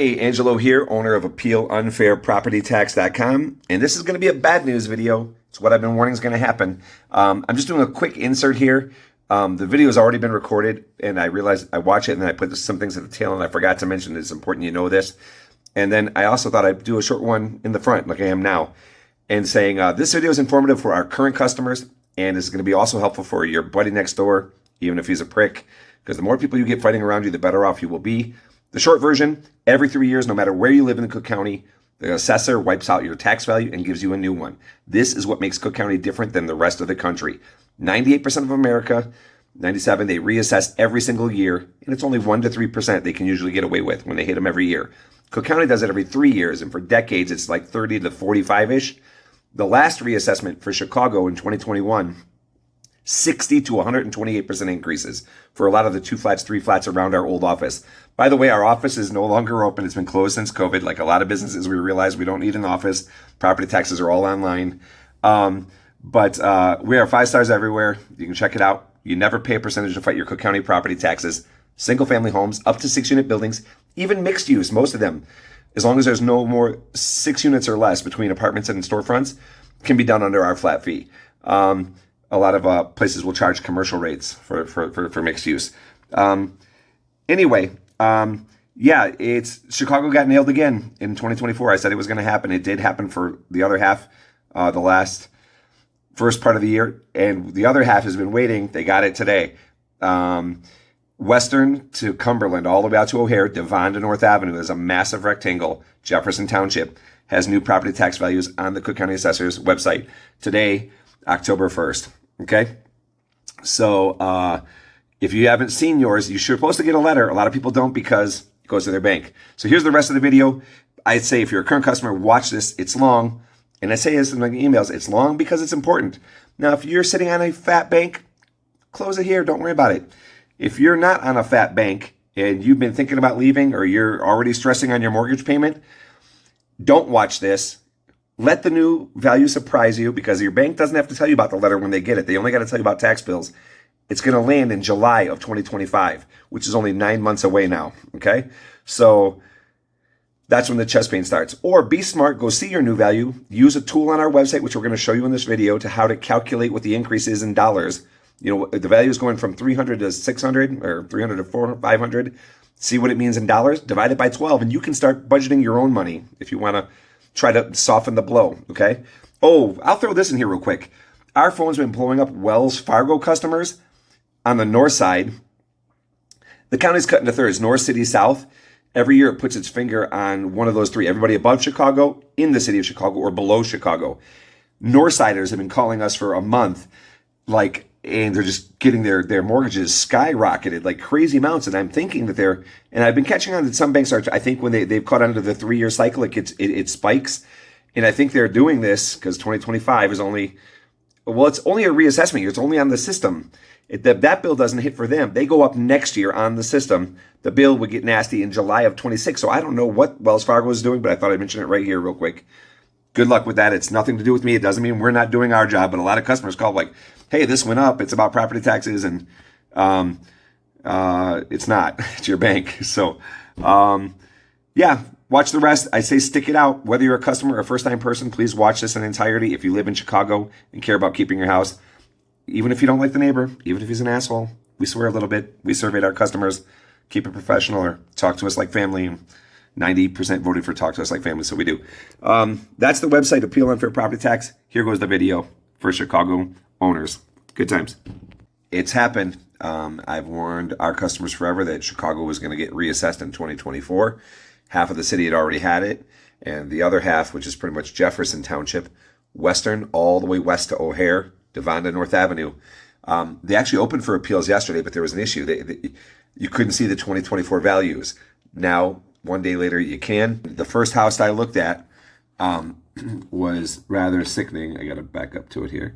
Hey, Angelo here, owner of AppealUnfairPropertyTax.com, and this is going to be a bad news video. It's what I've been warning is going to happen. I'm just doing a quick insert here. The video has already been recorded, and I realized I watch it and then I put some things at the tail, and I forgot to mention it's important you know this. And then I also thought I'd do a short one in the front, like I am now, and saying this video is informative for our current customers, and it's going to be also helpful for your buddy next door, even if he's a prick, because the more people you get fighting around you, the better off you will be. The short version, every 3 years, no matter where you live in the Cook County, the assessor wipes out your tax value and gives you a new one. This is what makes Cook County different than the rest of the country. 98% of America, 97%, they reassess every single year, and it's only 1 to 3% they can usually get away with when they hit them every year. Cook County does it every 3 years, and for decades, it's like 30 to 45-ish. The last reassessment for Chicago in 2021, 60 to 128% increases for a lot of the 2 flats, 3 flats around our old office. By the way, our office is no longer open. It's been closed since COVID. Like a lot of businesses, we realize we don't need an office. Property taxes are all online. But we are 5 stars everywhere. You can check it out. You never pay a percentage to fight your Cook County property taxes. Single family homes, up to 6 unit buildings, even mixed use, most of them, as long as there's no more 6 units or less between apartments and storefronts, can be done under our flat fee. A lot of places will charge commercial rates for mixed use. It's Chicago got nailed again in 2024. I said it was going to happen. It did happen for the other half, the first part of the year, and the other half has been waiting. They got it today. Western to Cumberland, all the way out to O'Hare, Devon to North Avenue is a massive rectangle. Jefferson Township has new property tax values on the Cook County Assessor's website today, October 1st. Okay? So if you haven't seen yours, you're supposed to get a letter. A lot of people don't because it goes to their bank. So here's the rest of the video. I'd say if you're a current customer, watch this. It's long. And I say this in my emails. It's long because it's important. Now, if you're sitting on a fat bank, close it here. Don't worry about it. If you're not on a fat bank and you've been thinking about leaving or you're already stressing on your mortgage payment, don't watch this. Let the new value surprise you because your bank doesn't have to tell you about the letter when they get it. They only got to tell you about tax bills. It's going to land in July of 2025, which is only 9 months away now. Okay. So that's when the chest pain starts. Or be smart, go see your new value. Use a tool on our website, which we're going to show you in this video, to how to calculate what the increase is in dollars. You know, the value is going from 300 to 600 or 300 to 400, 500. See what it means in dollars, divide it by 12, and you can start budgeting your own money if you want to try to soften the blow. Okay. Oh, I'll throw this in here real quick. Our phone's been blowing up Wells Fargo customers on the north side. The county's cut into thirds, north, city, south. Every year it puts its finger on one of those three. Everybody above Chicago, in the city of Chicago, or below Chicago. Northsiders have been calling us for a month, and they're just getting their mortgages skyrocketed like crazy amounts. And I'm thinking that and I've been catching on that some banks are, I think when they've caught onto the 3-year cycle, it spikes. And I think they're doing this because 2025 is it's only a reassessment year. It's only on the system. That bill doesn't hit for them. They go up next year on the system. The bill would get nasty in July of 26. So I don't know what Wells Fargo is doing, but I thought I'd mention it right here real quick. Good luck with that. It's nothing to do with me. It doesn't mean we're not doing our job, but a lot of customers call like, hey, this went up. It's about property taxes, and it's not. It's your bank. So, watch the rest. I say stick it out. Whether you're a customer or a first-time person, please watch this in entirety. If you live in Chicago and care about keeping your house, even if you don't like the neighbor, even if he's an asshole, we swear a little bit. We surveyed our customers. Keep it professional or talk to us like family. 90% voted for talk to us like family, so we do. That's the website, Appeal Unfair Property Tax. Here goes the video for Chicago owners. Good times. It's happened. I've warned our customers forever that Chicago was going to get reassessed in 2024. Half of the city had already had it, and the other half, which is pretty much Jefferson Township, Western, all the way west to O'Hare, Devon to North Avenue. They actually opened for appeals yesterday, but there was an issue. You couldn't see the 2024 values. Now, one day later, you can. The first house I looked at was rather sickening. I got to back up to it here.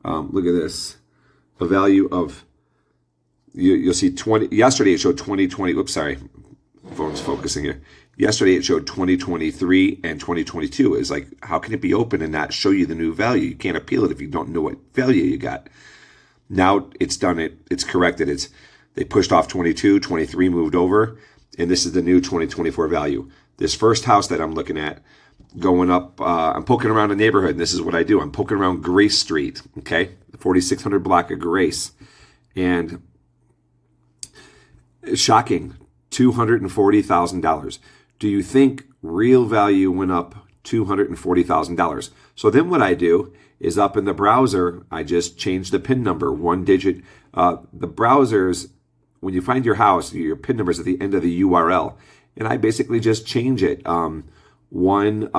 Look at this. The value of, you'll see 20, yesterday it showed 2020, oops, sorry, phone's focusing here. Yesterday it showed 2023 and 2022. It's like, how can it be open and not show you the new value? You can't appeal it if you don't know what value you got. Now it's done it, it's corrected. They pushed off 22, 23 moved over. and this is the new 2024 value. This first house that I'm looking at, going up, I'm poking around a neighborhood, and this is what I do. I'm poking around Grace Street, okay? The 4600 block of Grace. And shocking, $240,000. Do you think real value went up $240,000? So then what I do is up in the browser, I just change the PIN number, one digit. The browsers, when you find your house, your PIN number is at the end of the URL. And I basically just change it. One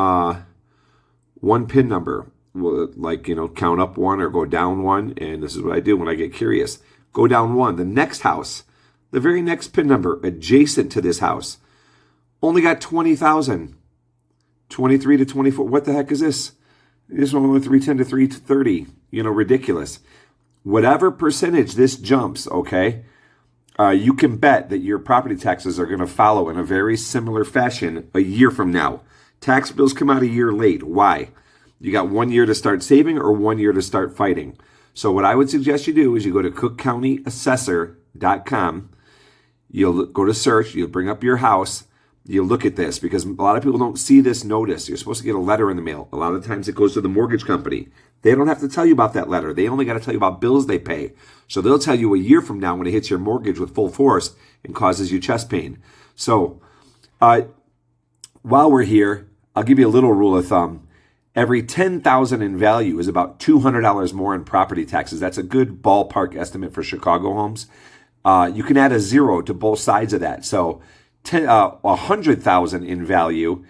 PIN number, like, count up one or go down one. And this is what I do when I get curious. Go down one. The next house, the very next PIN number adjacent to this house, only got 20,000. 23 to 24. What the heck is this? This one went 310 to 330. Ridiculous. Whatever percentage this jumps, okay, you can bet that your property taxes are going to follow in a very similar fashion a year from now. Tax bills come out a year late. Why? You got 1 year to start saving or 1 year to start fighting. So what I would suggest you do is you go to cookcountyassessor.com. You'll go to search. You'll bring up your house. You look at this because a lot of people don't see this notice. You're supposed to get a letter in the mail. A lot of times it goes to the mortgage company. They don't have to tell you about that letter. They only got to tell you about bills they pay. So they'll tell you a year from now when it hits your mortgage with full force and causes you chest pain. So while we're here, I'll give you a little rule of thumb. Every $10,000 in value is about $200 more in property taxes. That's a good ballpark estimate for Chicago homes. You can add a zero to both sides of that. So $100,000 in value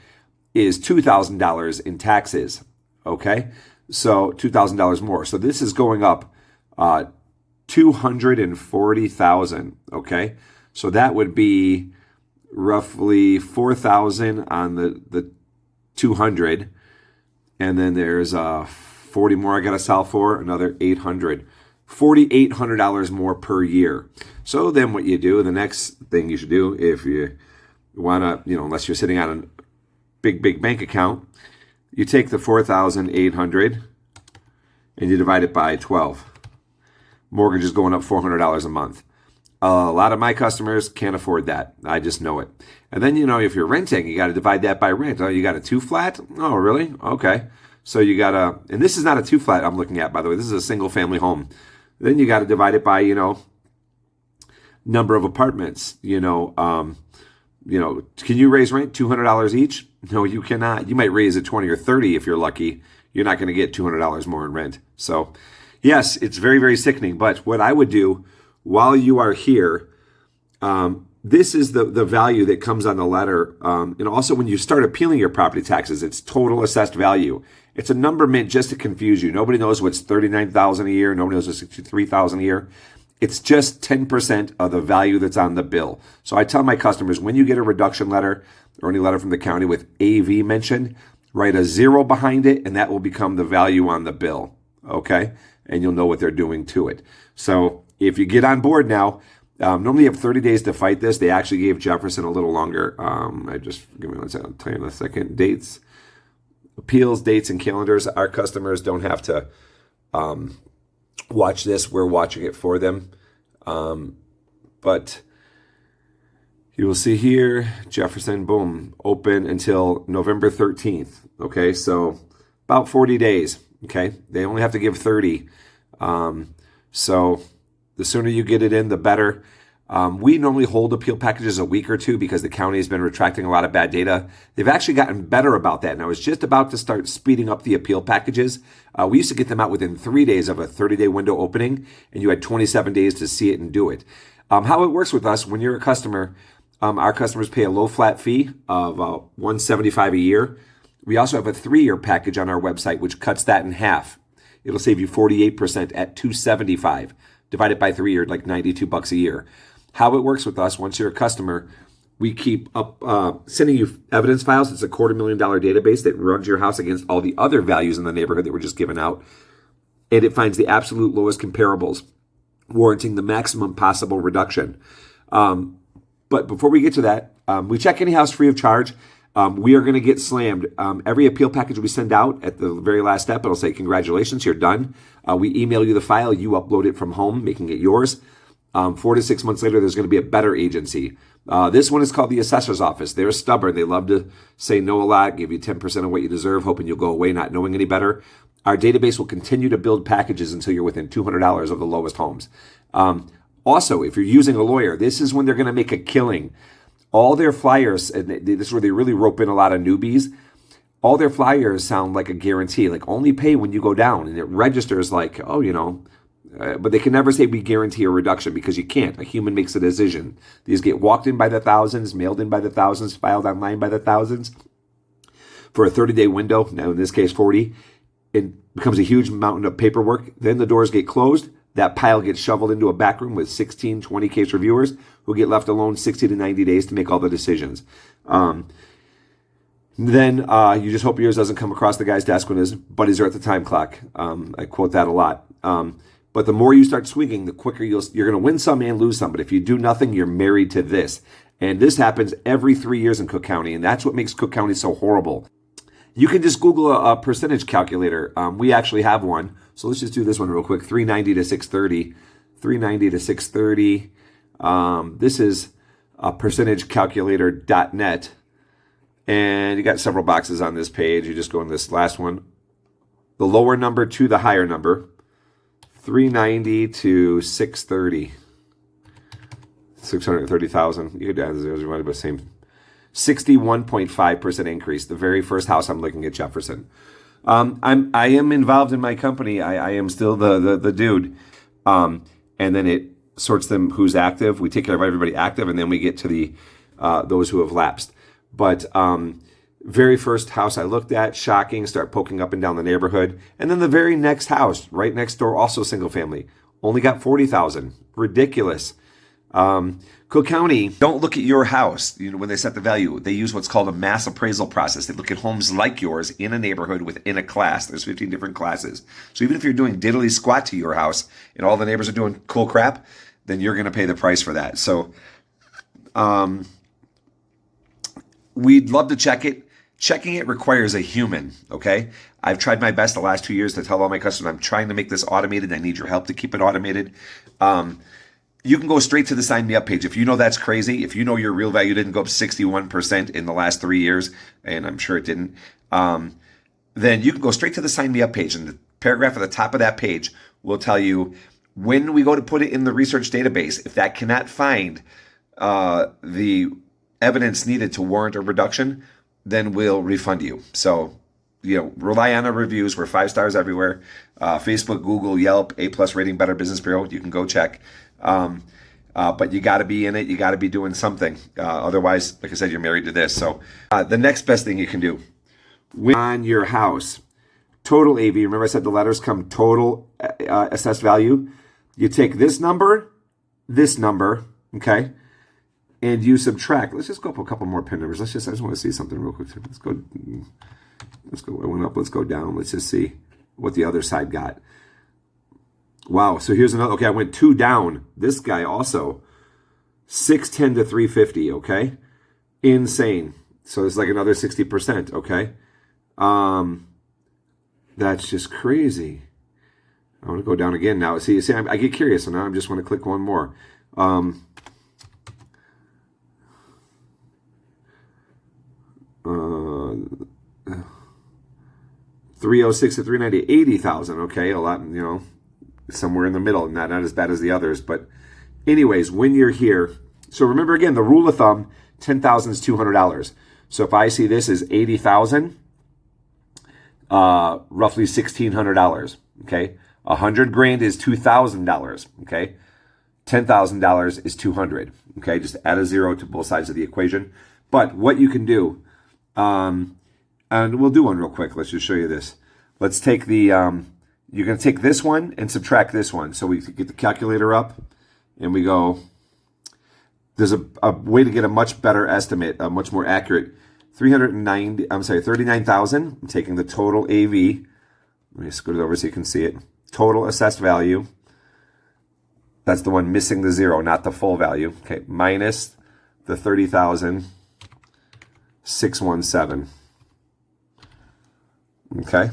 is $2,000 in taxes. Okay, so $2,000 more. So this is going up $240,000. Okay, so that would be roughly $4,000 on the 200, and then there's 40 more I got to sell for, another $800. $4,800 more per year. So then what you do, the next thing you should do if you want to, unless you're sitting on a big bank account, you take the 4,800 and you divide it by 12. Mortgage is going up $400 a month. A lot of my customers can't afford that. I just know it. And then, if you're renting, you got to divide that by rent. Oh, you got a 2-flat? Oh, really? Okay. So you got to, and this is not a 2-flat I'm looking at, by the way. This is a single family home. Then you got to divide it by, number of apartments. Can you raise rent $200 each? No, you cannot. You might raise it 20 or 30 if you're lucky. You're not going to get $200 more in rent. So, yes, it's very, very sickening. But what I would do while you are here, this is the value that comes on the letter. And also when you start appealing your property taxes, it's total assessed value. It's a number meant just to confuse you. Nobody knows what's $39,000 a year. Nobody knows what's $63,000 a year. It's just 10% of the value that's on the bill. So I tell my customers, when you get a reduction letter or any letter from the county with AV mentioned, write a 0 behind it, and that will become the value on the bill. Okay? And you'll know what they're doing to it. So if you get on board now, normally you have 30 days to fight this. They actually gave Jefferson a little longer. Give me one second. I'll tell you in a second. Dates, appeals, dates, and calendars. Our customers don't have to watch this. We're watching it for them. But you will see here, Jefferson, boom, open until November 13th. Okay, so about 40 days. Okay, they only have to give 30. So the sooner you get it in, the better. We normally hold appeal packages a week or two because the county has been retracting a lot of bad data. They've actually gotten better about that. And I was just about to start speeding up the appeal packages. We used to get them out within 3 days of a 30-day window opening, and you had 27 days to see it and do it. How it works with us, when you're a customer, our customers pay a low flat fee of $175 a year. We also have a 3-year package on our website, which cuts that in half. It'll save you 48% at $275. Divided by 3, you're like $92 a year. How it works with us, once you're a customer, we keep up sending you evidence files. It's a $250,000 database that runs your house against all the other values in the neighborhood that were just given out. And it finds the absolute lowest comparables, warranting the maximum possible reduction. But before we get to that, we check any house free of charge. We are going to get slammed. Every appeal package we send out at the very last step, it'll say, congratulations, you're done. We email you the file. You upload it from home, making it yours. 4 to 6 months later, there's going to be a better agency. This one is called the assessor's office. They're stubborn. They love to say no a lot, give you 10% of what you deserve, hoping you'll go away not knowing any better. Our database will continue to build packages until you're within $200 of the lowest homes. Also, if you're using a lawyer, this is when they're going to make a killing. All their flyers, and this is where they really rope in a lot of newbies, all their flyers sound like a guarantee, like only pay when you go down. And it registers like, oh, but they can never say we guarantee a reduction because you can't. A human makes a decision. These get walked in by the thousands, mailed in by the thousands, filed online by the thousands for a 30-day window. Now, in this case, 40. It becomes a huge mountain of paperwork. Then the doors get closed. That pile gets shoveled into a back room with 16, 20 case reviewers who get left alone 60 to 90 days to make all the decisions. Then you just hope yours doesn't come across the guy's desk when his buddies are at the time clock. I quote that a lot. But the more you start swinging, the quicker you're going to win some and lose some. But if you do nothing, you're married to this. And this happens every 3 years in Cook County. And that's what makes Cook County so horrible. You can just Google a percentage calculator. We actually have one. So let's just do this one real quick. 390 to 630. 390 to 630. This is percentagecalculator.net. And you got several boxes on this page. You just go in this last one. The lower number to the higher number. 390 to 630. 630,000. You could add the zeros, you might have the same. 61.5% increase. The very first house I'm looking at, Jefferson. I am involved in my company. I am still the dude. And then it sorts them who's active. We take care of everybody active, and then we get to the those who have lapsed. But very first house I looked at, shocking, start poking up and down the neighborhood. And then the very next house, right next door, also single family, only got 40,000. Ridiculous. Cook County, don't look at your house. When they set the value, they use what's called a mass appraisal process. They look at homes like yours in a neighborhood within a class. There's 15 different classes. So even if you're doing diddly squat to your house and all the neighbors are doing cool crap, then you're going to pay the price for that. So, we'd love to check it. Checking it requires a human, okay? I've tried my best the last 2 years to tell all my customers I'm trying to make this automated. I need your help to keep it automated. You can go straight to the sign me up page. If you know that's crazy, if you know your real value didn't go up 61% in the last 3 years, and I'm sure it didn't, then you can go straight to the sign me up page. And the paragraph at the top of that page will tell you when we go to put it in the research database, if that cannot find the evidence needed to warrant a reduction, then we'll refund you. So, rely on our reviews. We're 5 stars everywhere. Facebook, Google, Yelp, A+ rating, Better Business Bureau. You can go check. But you got to be in it. You got to be doing something. Otherwise, like I said, you're married to this. So the next best thing you can do on your house, total AV. Remember I said the letters come total assessed value. You take this number, okay, and you subtract. Let's just go up a couple more pin numbers. I just want to see something real quick. Let's go. I went up. Let's go down. Let's just see what the other side got. Wow. So here's another. Okay, I went 2 down. This guy also 610 to 350. Okay, insane. So it's like another 60%. Okay, that's just crazy. I want to go down again now. See, I get curious, so now I just want to click one more. 306 to 390, 80,000. Okay, a lot, somewhere in the middle, not as bad as the others. But anyways, when you're here, so remember again, the rule of thumb, 10,000 is $200. So if I see this as 80,000, roughly $1,600. Okay, 100 grand is $2,000. Okay, $10,000 is 200. Okay, just add a 0 to both sides of the equation. But what you can do, and we'll do one real quick. Let's just show you this. Let's take the, you're going to take this one and subtract this one. So we get the calculator up and we go, there's a way to get a much better estimate, a much more accurate 39,000. I'm taking the total AV. Let me scoot it over so you can see it. Total assessed value. That's the one missing the 0, not the full value. Okay, minus the 30,617. Okay,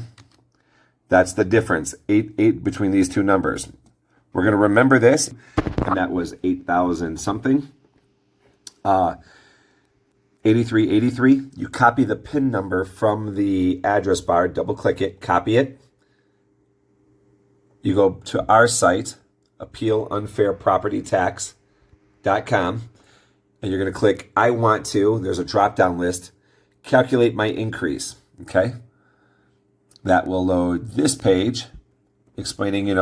that's the difference, 8 between these two numbers. We're going to remember this, and that was 8,000 something. 8383. You copy the PIN number from the address bar, double click it, copy it. You go to our site, appealunfairpropertytax.com, and you're going to click I want to, there's a drop-down list, calculate my increase, okay? That will load this page explaining,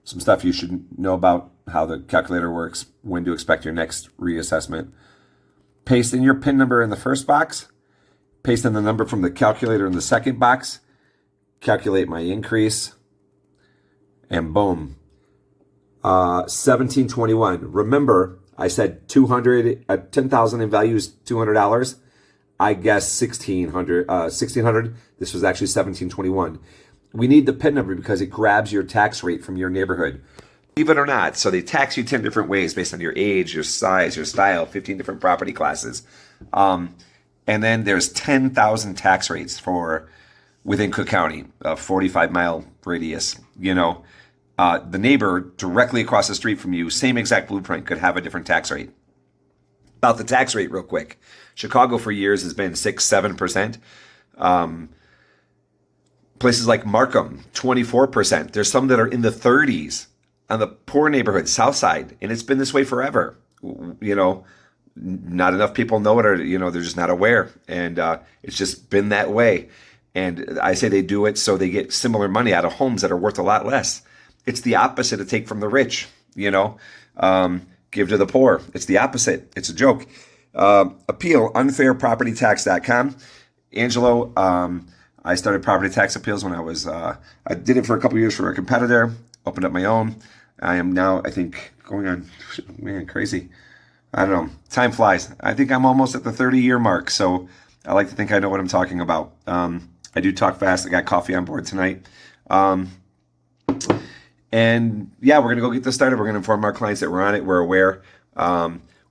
some stuff you should know about how the calculator works, when to expect your next reassessment. Paste in your PIN number in the first box, paste in the number from the calculator in the second box, calculate my increase, and boom. 1721. Remember, I said 10,000 in value is $200. I guess 1,600. This was actually 1721. We need the PIN number because it grabs your tax rate from your neighborhood. Believe it or not, so they tax you 10 different ways based on your age, your size, your style, 15 different property classes. And then there's 10,000 tax rates for within Cook County, a 45-mile radius. The neighbor directly across the street from you, same exact blueprint, could have a different tax rate. About the tax rate real quick. Chicago for years has been 6-7%. Places like Markham, 24%. There's some that are in the 30s on the poor neighborhood, South Side, and it's been this way forever. Not enough people know it, or they're just not aware, and it's just been that way. And I say they do it so they get similar money out of homes that are worth a lot less. It's the opposite of take from the rich, give to the poor. It's the opposite. It's a joke. Appeal, unfairpropertytax.com. Angelo, I started property tax appeals when I did it for a couple years for a competitor, opened up my own. I am now, I think, going on, crazy. I don't know. Time flies. I think I'm almost at the 30-year mark, so I like to think I know what I'm talking about. I do talk fast. I got coffee on board tonight. And yeah, we're going to go get this started. We're going to inform our clients that we're on it. We're aware.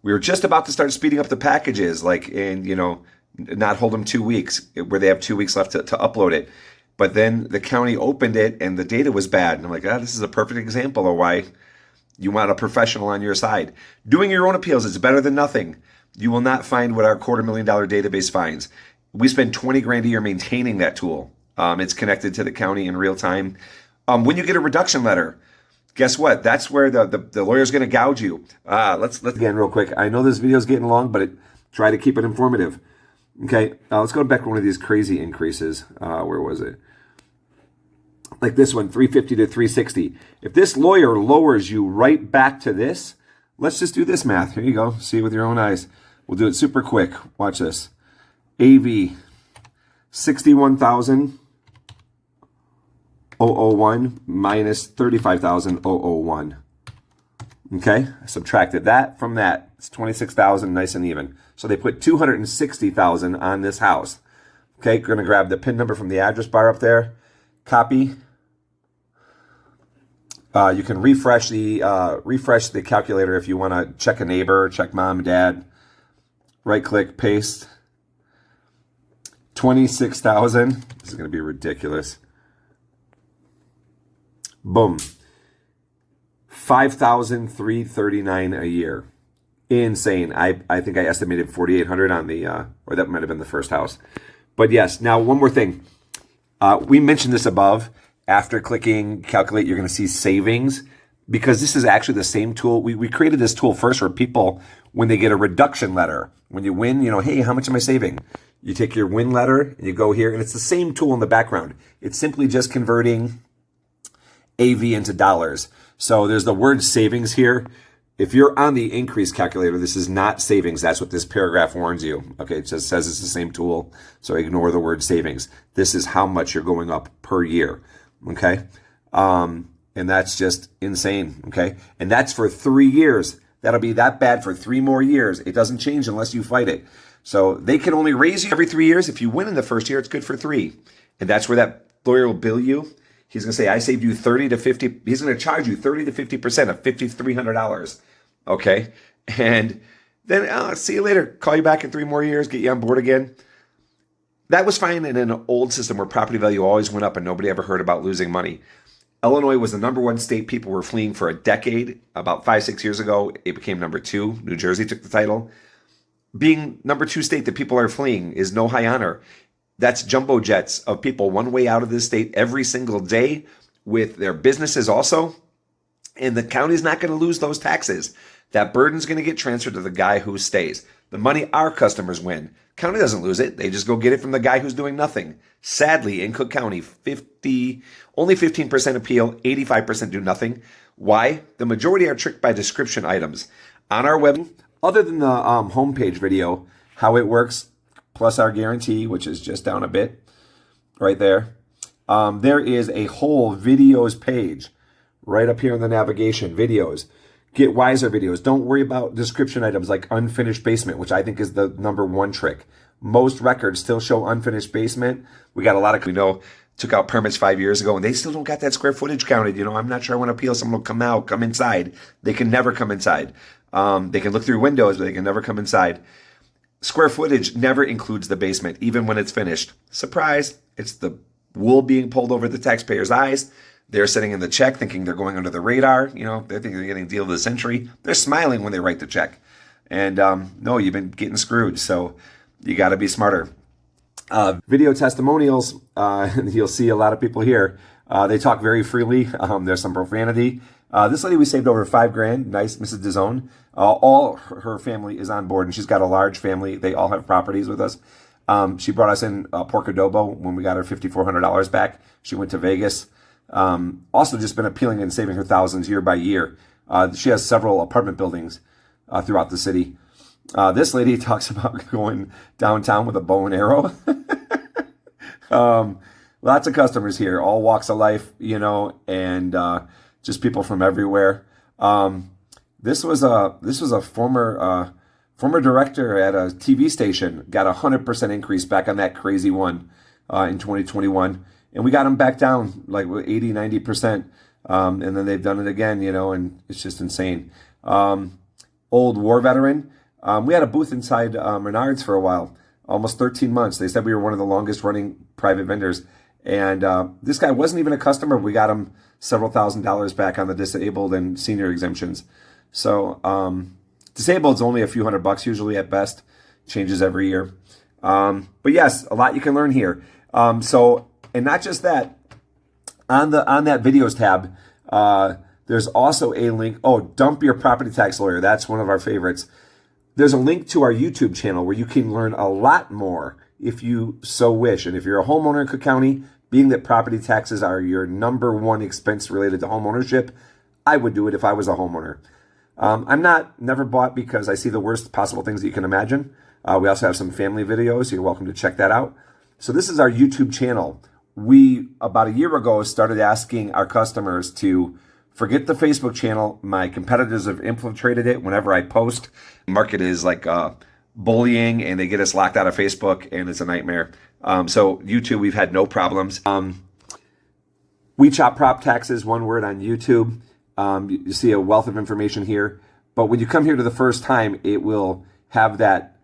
We were just about to start speeding up the packages, not hold them 2 weeks, where they have 2 weeks left to upload it. But then the county opened it and the data was bad. And I'm like, this is a perfect example of why you want a professional on your side. Doing your own appeals is better than nothing. You will not find what our $250,000 database finds. We spend $20,000 a year maintaining that tool. It's connected to the county in real time. When you get a reduction letter, guess what? That's where the lawyer's going to gouge you. Let's again real quick. I know this video is getting long, but try to keep it informative. Okay, let's go back to one of these crazy increases. Where was it? Like this one, 350 to 360. If this lawyer lowers you right back to this, let's just do this math. Here you go. See it with your own eyes. We'll do it super quick. Watch this. AV, 61,001 minus 35,001. Okay, I subtracted that from that. It's 26,000, nice and even. So they put 260,000 on this house. Okay, we're gonna grab the PIN number from the address bar up there. Copy. You can refresh the calculator if you want to check a neighbor, check mom, dad. Right click, paste. 26,000. This is going to be ridiculous. Boom. 5,339 a year. Insane. I think I estimated 4,800 on the, or that might have been the first house. But yes, now one more thing. We mentioned this above. After clicking calculate, you're going to see savings, because this is actually the same tool. We created this tool first for people when they get a reduction letter. When you win, hey, how much am I saving? You take your win letter and you go here, and it's the same tool in the background. It's simply just converting AV into dollars. So there's the word savings here. If you're on the increase calculator, this is not savings. That's what this paragraph warns you. Okay, it just says it's the same tool, so ignore the word savings. This is how much you're going up per year. Okay, and that's just insane. Okay, and that's for 3 years. That'll be that bad for 3 more years. It doesn't change unless you fight it. So they can only raise you every 3 years. If you win in the first year, it's good for 3. And that's where that lawyer will bill you. He's going to say, I saved you 30 to 50. He's going to charge you 30 to 50% of $5,300. Okay. And then see you later. Call you back in 3 more years, get you on board again. That was fine in an old system where property value always went up and nobody ever heard about losing money. Illinois was the #1 state people were fleeing for a decade. About 5-6 years ago, it became #2. New Jersey took the title. being number 2 state that people are fleeing is no high honor. That's jumbo jets of people one way out of this state every single day with their businesses also. And the county's not going to lose those taxes. That burden's going to get transferred to the guy who stays. The money our customers win. County doesn't lose it. They just go get it from the guy who's doing nothing. Sadly, in Cook County, only 15% appeal, 85% do nothing. Why? The majority are tricked by description items. On our web, other than the homepage video, how it works, plus our guarantee, which is just down a bit, right there, there is a whole videos page right up here in the navigation, videos. Get wiser videos. Don't worry about description items like unfinished basement, which I think is the number 1 trick. Most records still show unfinished basement. We got a lot of, took out permits 5 years ago and they still don't got that square footage counted. I'm not sure I want to appeal. Someone will come inside. They can never come inside. They can look through windows, but they can never come inside. Square footage never includes the basement, even when it's finished. Surprise. It's the wool being pulled over the taxpayer's eyes. They're sitting in the check thinking they're going under the radar. They're thinking they're getting deal of the century. They're smiling when they write the check. And no, you've been getting screwed. So you got to be smarter. Video testimonials, you'll see a lot of people here. They talk very freely. There's some profanity. This lady, we saved over $5,000. Nice, Mrs. DeZone. All her family is on board, and she's got a large family. They all have properties with us. She brought us in pork adobo when we got her $5,400 back. She went to Vegas. Also just been appealing and saving her thousands year by year. She has several apartment buildings throughout the city. This lady talks about going downtown with a bow and arrow. Lots of customers here, all walks of life, and just people from everywhere. This was a former director at a TV station, got 100% increase back on that crazy one in 2021. And we got him back down like 80, 90%. And then they've done it again, and it's just insane. Old war veteran. We had a booth inside Menards for a while, almost 13 months. They said we were one of the longest running private vendors. And this guy wasn't even a customer. We got him several $1,000s back on the disabled and senior exemptions. So disabled is only a few $100 usually at best. Changes every year. But yes, a lot you can learn here. And not just that, on that videos tab, there's also a link. Oh, dump your property tax lawyer. That's one of our favorites. There's a link to our YouTube channel where you can learn a lot more if you so wish. And if you're a homeowner in Cook County, being that property taxes are your number 1 expense related to home ownership, I would do it if I was a homeowner. I'm never bought because I see the worst possible things that you can imagine. We also have some family videos. You're welcome to check that out. So this is our YouTube channel. We, about a year ago, started asking our customers to forget the Facebook channel. My competitors have infiltrated it whenever I post. The market is like bullying, and they get us locked out of Facebook, and it's a nightmare. So YouTube, we've had no problems. We chop prop taxes, one word on YouTube. You see a wealth of information here. But when you come here to the first time, it will have that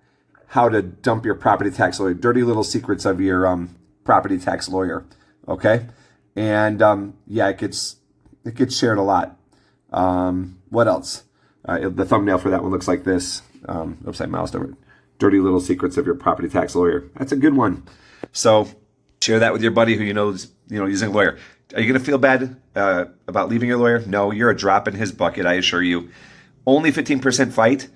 how to dump your property tax lawyer, dirty little secrets of your property tax lawyer. Okay? And it gets shared a lot. What else? The thumbnail for that one looks like this. Oops, I moused over it. Dirty little secrets of your property tax lawyer. That's a good one. So share that with your buddy who is using a lawyer. Are you going to feel bad about leaving your lawyer? No, you're a drop in his bucket, I assure you. Only 15% fight,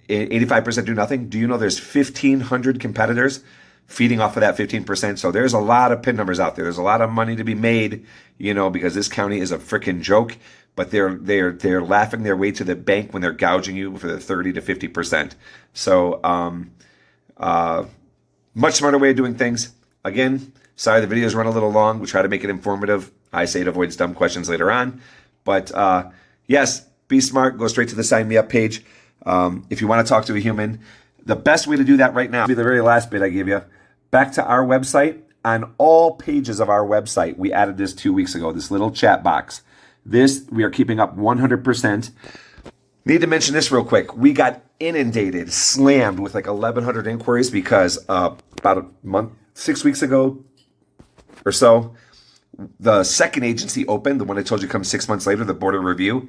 85% do nothing. Do you know there's 1,500 competitors feeding off of that 15%? So there's a lot of PIN numbers out there. There's a lot of money to be made, because this county is a freaking joke. But they're laughing their way to the bank when they're gouging you for the 30 to 50%. So much smarter way of doing things. Again, sorry the videos run a little long. We try to make it informative. I say it avoids dumb questions later on. But yes, be smart. Go straight to the Sign Me Up page. If you want to talk to a human, the best way to do that right now, be the very last bit I give you, back to our website. On all pages of our website, we added this 2 weeks ago, this little chat box. This, we are keeping up 100%. Need to mention this real quick. We got inundated, slammed with like 1,100 inquiries because about 6 weeks ago or so, the second agency opened, the one I told you comes 6 months later, the Board of Review.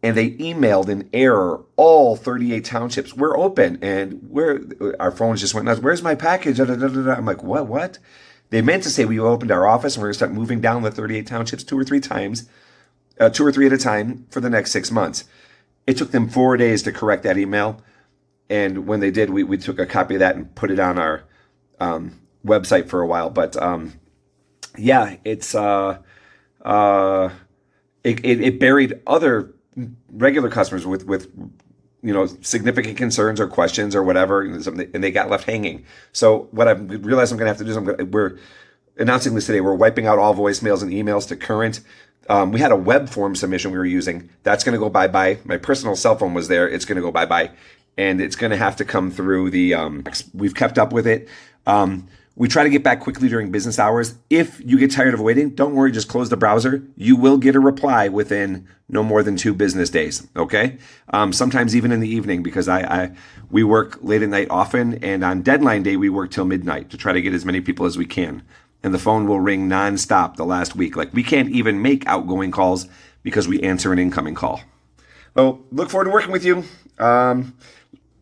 and they emailed in error all 38 townships. We're open, and our phones just went nuts. Where's my package? Da, da, da, da. I'm like, what? They meant to say we opened our office and we're going to start moving down the 38 townships 2 or 3 times, 2 or 3 at a time for the next 6 months. It took them 4 days to correct that email. And when they did, we took a copy of that and put it on our website for a while. But yeah, it buried other regular customers with significant concerns or questions or whatever, and they got left hanging. So what I've realized I'm going to have to do is we're announcing this today. We're wiping out all voicemails and emails to current. We had a web form submission we were using. That's going to go bye-bye. My personal cell phone was there. It's going to go bye-bye. And it's going to have to come through we've kept up with it. We try to get back quickly during business hours. If you get tired of waiting, don't worry, just close the browser. You will get a reply within no more than 2 business days, okay? Sometimes even in the evening, because we work late at night often, and on deadline day, we work till midnight to try to get as many people as we can. And the phone will ring nonstop the last week. Like, we can't even make outgoing calls because we answer an incoming call. Well, look forward to working with you.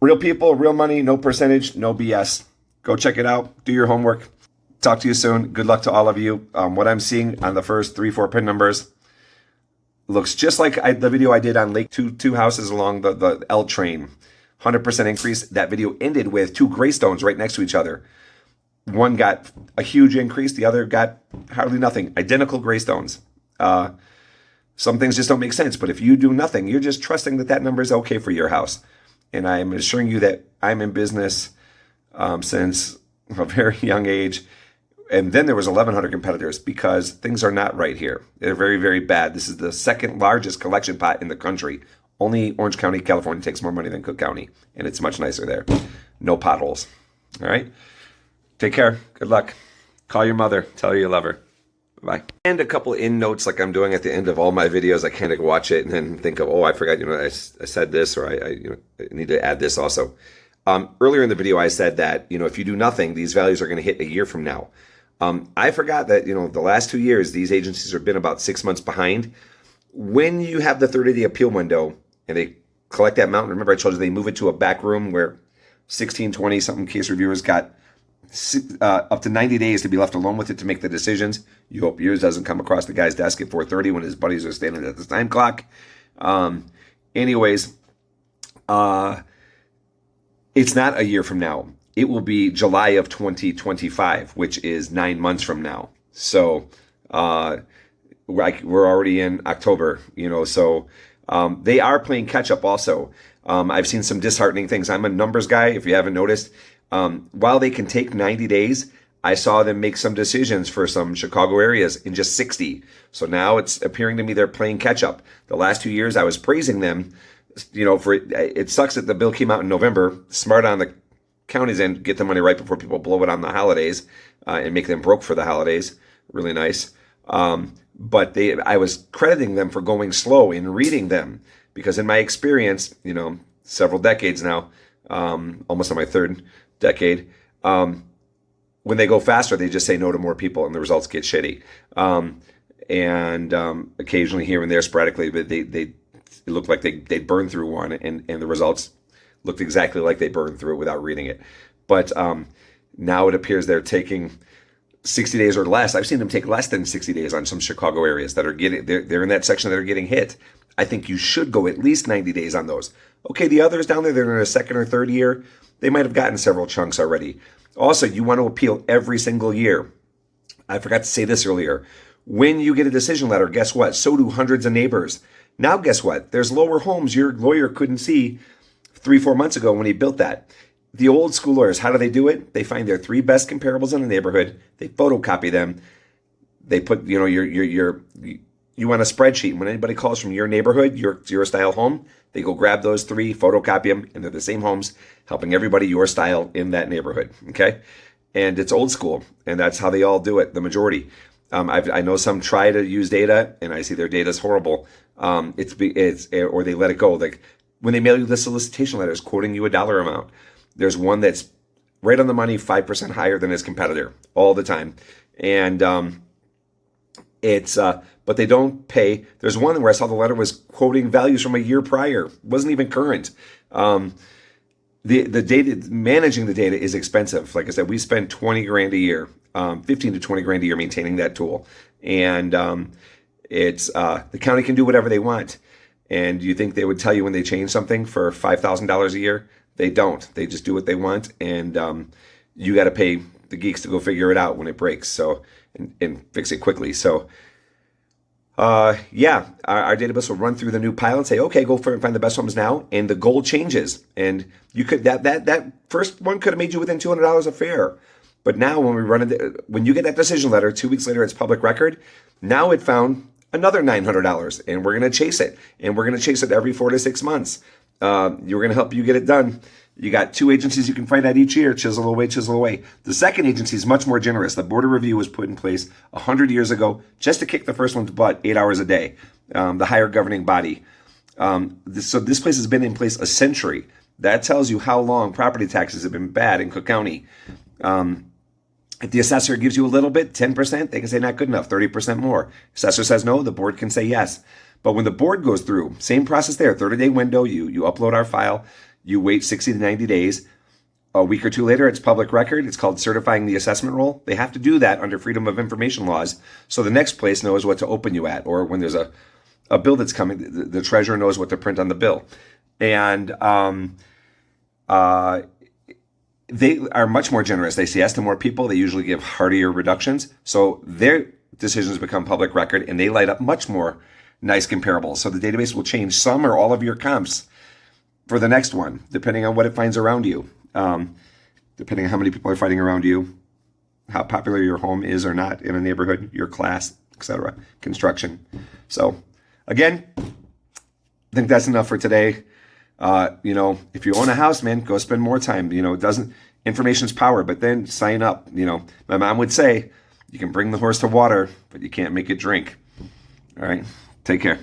Real people, real money, no percentage, no BS. Go check it out. Do your homework. Talk to you soon. Good luck to all of you. What I'm seeing on the first 3-4 PIN numbers looks just like the video I did on Lake two houses along the L train. 100% increase. That video ended with 2 greystones right next to each other. One got a huge increase. The other got hardly nothing. Identical greystones. Some things just don't make sense. But if you do nothing, you're just trusting that number is okay for your house. And I am assuring you that I'm in business since a very young age. And then there was 1,100 competitors because things are not right here. They're very, very bad. This is the second largest collection pot in the country. Only Orange County, California takes more money than Cook County, and it's much nicer there. No potholes. All right? Take care. Good luck. Call your mother. Tell her you love her. Bye. And a couple end notes like I'm doing at the end of all my videos. I kind of watch it and then think of, I forgot, I said this, or I need to add this also. Earlier in the video, I said that, if you do nothing, these values are going to hit a year from now. I forgot that, the last 2 years, these agencies have been about 6 months behind. When you have the 30-day appeal window and they collect that amount, remember I told you they move it to a back room where 16, 20 something case reviewers got up to 90 days to be left alone with it to make the decisions. You hope yours doesn't come across the guy's desk at 4:30 when his buddies are standing at the time clock. It's not a year from now. It will be July of 2025, which is 9 months from now. So we're already in October, so they are playing catch up also. I've seen some disheartening things. I'm a numbers guy, if you haven't noticed. While they can take 90 days, I saw them make some decisions for some Chicago areas in just 60. So now it's appearing to me they're playing catch up. The last 2 years I was praising them, for it sucks that the bill came out in November. Smart on the counties end, get the money right before people blow it on the holidays and make them broke for the holidays. Really nice. But I was crediting them for going slow in reading them because in my experience, several decades now, almost on my 3rd decade, when they go faster, they just say no to more people and the results get shitty. Occasionally here and there sporadically, but it looked like they burned through one and the results looked exactly like they burned through it without reading it. But now it appears they're taking 60 days or less. I've seen them take less than 60 days on some Chicago areas that are they're in that section that are getting hit. I think you should go at least 90 days on those. Okay, the others down there, they're in a 2nd or 3rd year. They might have gotten several chunks already. Also, you want to appeal every single year. I forgot to say this earlier. When you get a decision letter, guess what? So do hundreds of neighbors. Now, guess what? There's lower homes your lawyer couldn't see 3-4 months ago when he built that. The old school lawyers, how do they do it? They find their 3 best comparables in a neighborhood. They photocopy them. They put, you want a spreadsheet. When anybody calls from your neighborhood, your style home, they go grab those 3, photocopy them, and they're the same homes, helping everybody your style in that neighborhood. Okay, and it's old school, and that's how they all do it. The majority. I know some try to use data, and I see their data is horrible. Or they let it go. Like when they mail you the solicitation letters quoting you a dollar amount, there's one that's right on the money, 5% higher than his competitor all the time, and but they don't pay. There's one where I saw the letter was quoting values from a year prior. It wasn't even current. The data, managing the data is expensive. Like I said, we spend 20 grand a year, 15 to 20 grand a year maintaining that tool. And it's the county can do whatever they want. And you think they would tell you when they change something for $5,000 a year? They don't. They just do what they want. And you got to pay the geeks to go figure it out when it breaks. So, and fix it quickly. So, our database will run through the new pilot and say, okay, go find the best homes now, and the goal changes. And you could that first one could have made you within $200 a fair, but now when we run it, when you get that decision letter 2 weeks later, it's public record. Now it found another $900, and we're going to chase it, and we're going to chase it every 4 to 6 months. You're going to help you get it done. You got 2 agencies you can fight at each year, chisel away, chisel away. The second agency is much more generous. The Board of Review was put in place 100 years ago just to kick the first one's butt 8 hours a day, the higher governing body. So this place has been in place a century. That tells you how long property taxes have been bad in Cook County. If the assessor gives you a little bit, 10%, they can say not good enough, 30% more. Assessor says no, the board can say yes. But when the board goes through, same process there, 30-day window, you upload our file, you wait 60 to 90 days. A week or two later, it's public record. It's called certifying the assessment roll. They have to do that under Freedom of Information laws. So the next place knows what to open you at. Or when there's a bill that's coming, the treasurer knows what to print on the bill. And they are much more generous. They say yes to more people. They usually give heartier reductions. So their decisions become public record, and they light up much more nice comparables. So the database will change some or all of your comps for the next one, depending on what it finds around you, depending on how many people are fighting around you, how popular your home is or not in a neighborhood, your class, etc., construction. So again, I think that's enough for today. If you own a house, man, go spend more time. Information's power, but then sign up. My mom would say, you can bring the horse to water, but you can't make it drink. All right, take care.